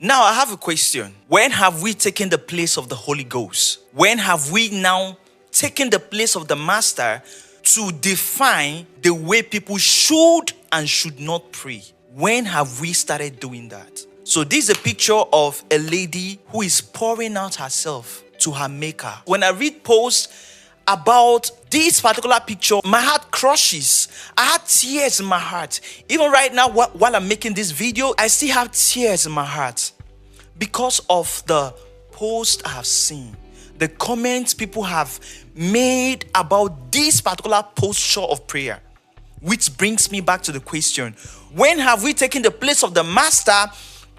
Now I have a question. When have we taken the place of the Holy Ghost? When have we now taken the place of the Master to define the way people should and should not pray? When have we started doing that? So this is a picture of a lady who is pouring out herself to her maker. When I read posts about this particular picture, my heart crushes. I had tears in my heart. Even right now, while I'm making this video, I still have tears in my heart because of the post I have seen, the comments people have made about this particular posture of prayer. Which brings me back to the question, when have we taken the place of the Master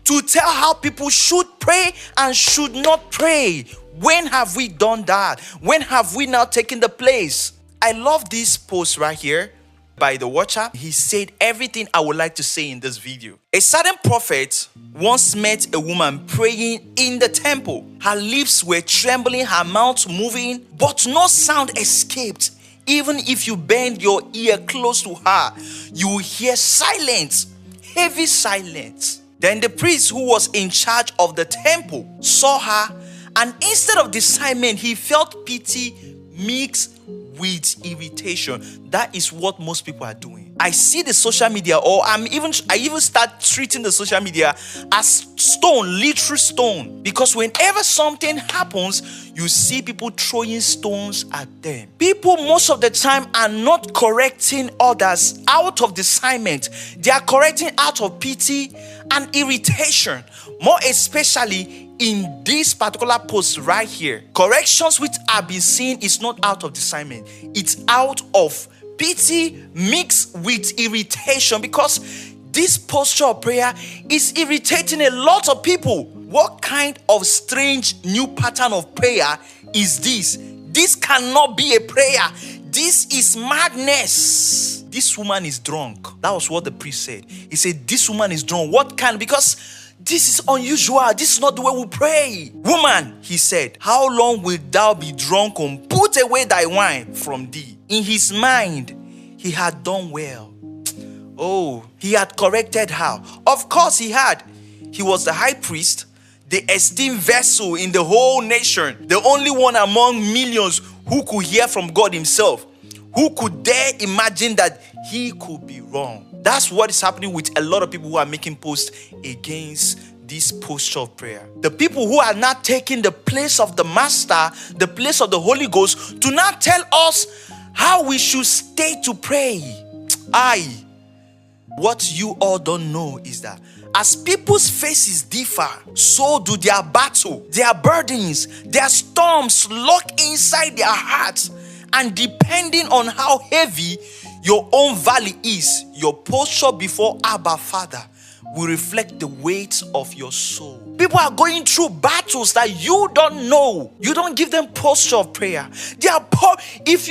to tell how people should pray and should not pray? When have we done that? When have we now taken the place? I love this post right here by the watcher. He said everything I would like to say in this video. A certain prophet once met a woman praying in the temple. Her lips were trembling, her mouth moving, but no sound escaped. Even if you bend your ear close to her, you will hear silence, heavy silence. Then the priest who was in charge of the temple saw her, and instead of discernment, he felt pity mixed with irritation. That is what most people are doing. I see the social media, or I even start treating the social media as stone, literal stone. Because whenever something happens, you see people throwing stones at them. People most of the time are not correcting others out of discernment. They are correcting out of pity and irritation. More especially in this particular post right here. Corrections which are being seen is not out of discernment. It's out of pity mixed with irritation, because this posture of prayer is irritating a lot of people. What kind of strange new pattern of prayer is this? This cannot be a prayer. This is madness. This woman is drunk. That was what the priest said. He said, this woman is drunk. What kind? Because this is unusual. This is not the way we pray. Woman, he said, how long wilt thou be drunken? Put away thy wine from thee. In his mind, he had done well. Oh, he had corrected her. Of course he had. He was the high priest, the esteemed vessel in the whole nation, the only one among millions who could hear from God himself, who could dare imagine that he could be wrong. That's what is happening with a lot of people who are making posts against this posture of prayer. The people who are not taking the place of the Master, the place of the Holy Ghost, do not tell us how we should stay to pray. What you all don't know is that as people's faces differ, so do their battle, their burdens, their storms lock inside their hearts. And depending on how heavy your own valley is, your posture before Abba Father will reflect the weight of your soul. People are going through battles that you don't know. You don't give them posture of prayer. They are poor. If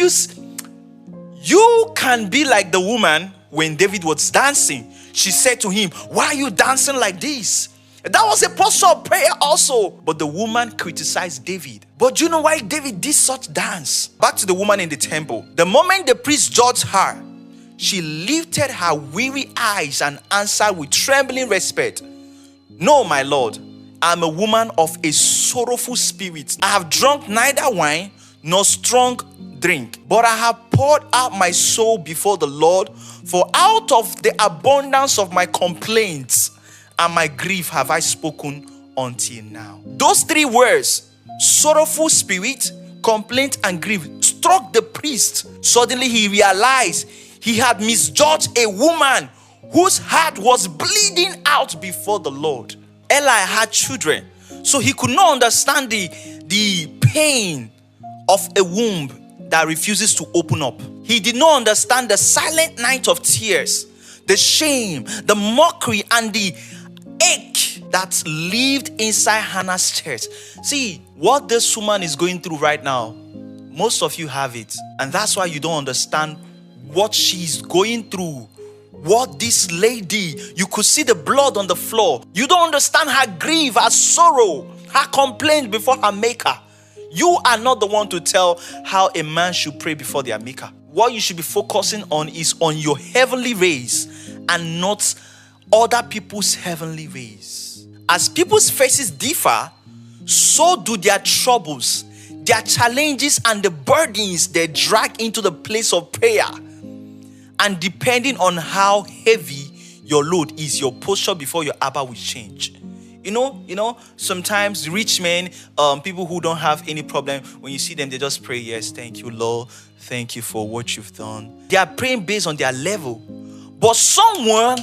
you can be like the woman when David was dancing. She said to him, why are you dancing like this? That was a posture of prayer also. But the woman criticized David. But do you know why David did such dance? Back to the woman in the temple. The moment the priest judged her, she lifted her weary eyes and answered with trembling respect, no, my Lord, I am a woman of a sorrowful spirit. I have drunk neither wine nor strong drink, but I have poured out my soul before the Lord, for out of the abundance of my complaints and my grief have I spoken until now. Those three words, sorrowful spirit, complaint, and grief, struck the priest. Suddenly he realized he had misjudged a woman whose heart was bleeding out before the Lord. Eli had children, so he could not understand the pain of a womb that refuses to open up. He did not understand the silent night of tears, the shame, the mockery, and the ache that lived inside Hannah's chest. See, what this woman is going through right now, most of you have it. And that's why you don't understand what she's going through. What this lady, you could see the blood on the floor. You don't understand her grief, her sorrow, her complaint before her maker. You are not the one to tell how a man should pray before their maker. What you should be focusing on is on your heavenly ways and not other people's heavenly ways. As people's faces differ, so do their troubles, their challenges, and the burdens they drag into the place of prayer. And depending on how heavy your load is, your posture before your Abba will change. Sometimes rich men, people who don't have any problem, when you see them, they just pray, yes, thank you, Lord. Thank you for what you've done. They are praying based on their level. But someone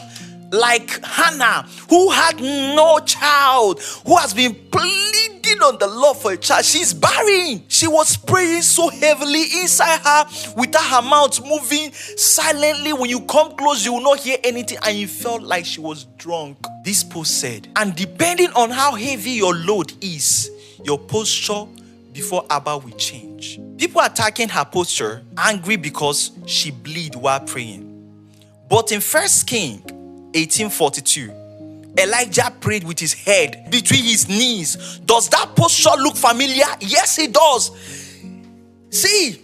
like Hannah, who had no child, who has been pleading on the Lord for a child, she's barren. She was praying so heavily inside her, without her mouth moving, silently. When you come close, you will not hear anything, and you felt like she was drunk. This post said, and depending on how heavy your load is, your posture before Abba will change. People attacking her posture, angry because she bleed while praying. But in 1 Kings 18:42, Elijah prayed with his head between his knees. Does that posture look familiar? Yes, it does. See,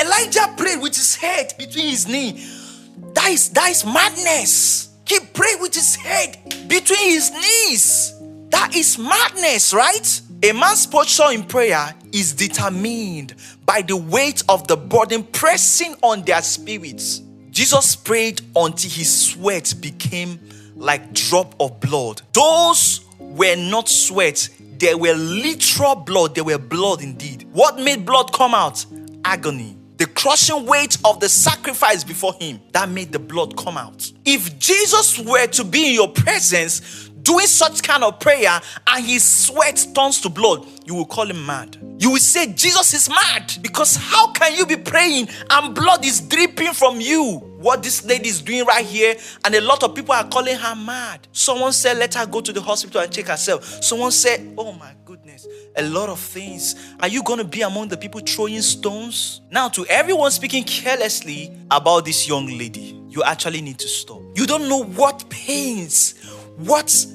Elijah prayed with his head between his knees. That is madness. He prayed with his head between his knees. That is madness, right? A man's posture in prayer is determined by the weight of the burden pressing on their spirits. Jesus prayed until his sweat became like drop of blood. Those were not sweat, they were literal blood. They were blood indeed. What made blood come out? Agony. The crushing weight of the sacrifice before him, that made the blood come out. If Jesus were to be in your presence doing such kind of prayer and his sweat turns to blood, you will call him mad. You will say Jesus is mad, because how can you be praying and blood is dripping from you? What this lady is doing right here, and a lot of people are calling her mad. Someone said, let her go to the hospital and check herself. Someone said, oh my goodness, a lot of things. Are you going to be among the people throwing stones? Now, to everyone speaking carelessly about this young lady, you actually need to stop. You don't know what pains, what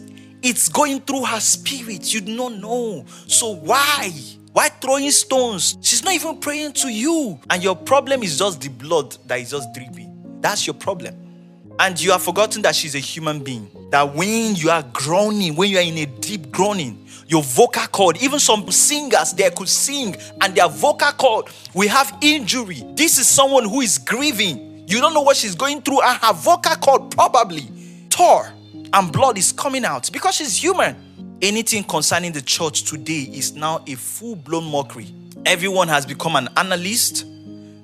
it's going through her spirit. You do not know. So why? Why throwing stones? She's not even praying to you. And your problem is just the blood that is just dripping. That's your problem. And you have forgotten that she's a human being. That when you are groaning, when you are in a deep groaning, your vocal cord, even some singers, they could sing and their vocal cord will have injury. This is someone who is grieving. You don't know what she's going through, and her vocal cord probably tore and blood is coming out because she's human. Anything concerning the church today is now a full-blown mockery. Everyone has become an analyst.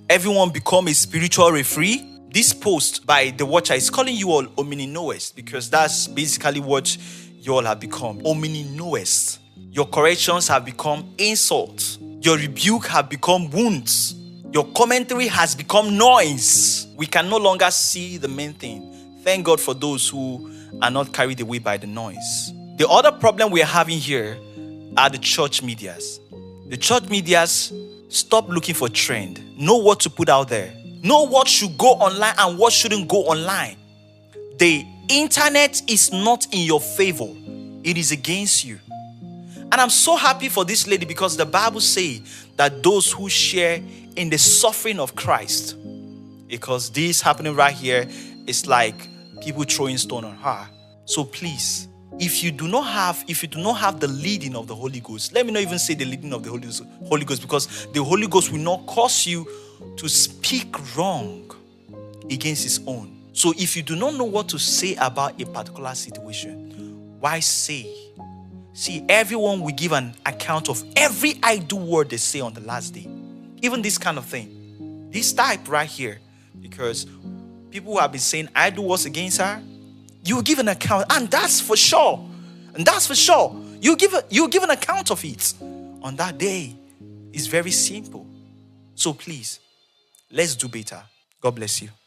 Everyone become a spiritual referee. This post by The Watcher is calling you all omni-knowers, because that's basically what you all have become. Omni-knowers. Your corrections have become insults. Your rebuke have become wounds. Your commentary has become noise. We can no longer see the main thing. Thank God for those who are not carried away by the noise. The other problem we are having here are the church medias. The church medias stop looking for trend. Know what to put out there. Know what should go online and what shouldn't go online. The internet is not in your favor. It is against you. And I'm so happy for this lady, because the Bible says that those who share in the suffering of Christ, because this happening right here is like people throwing stone on her. So please, if you do not have the leading of the Holy Ghost, let me not even say the leading of the Holy Ghost, because the Holy Ghost will not cause you to speak wrong against his own. So if you do not know what to say about a particular situation, why say? See, everyone will give an account of every idle word they say on the last day. Even this kind of thing. This type right here. Because people who have been saying idle words against her, you will give an account. And that's for sure. And that's for sure. You give an account of it on that day. It's very simple. So please, let's do better. God bless you.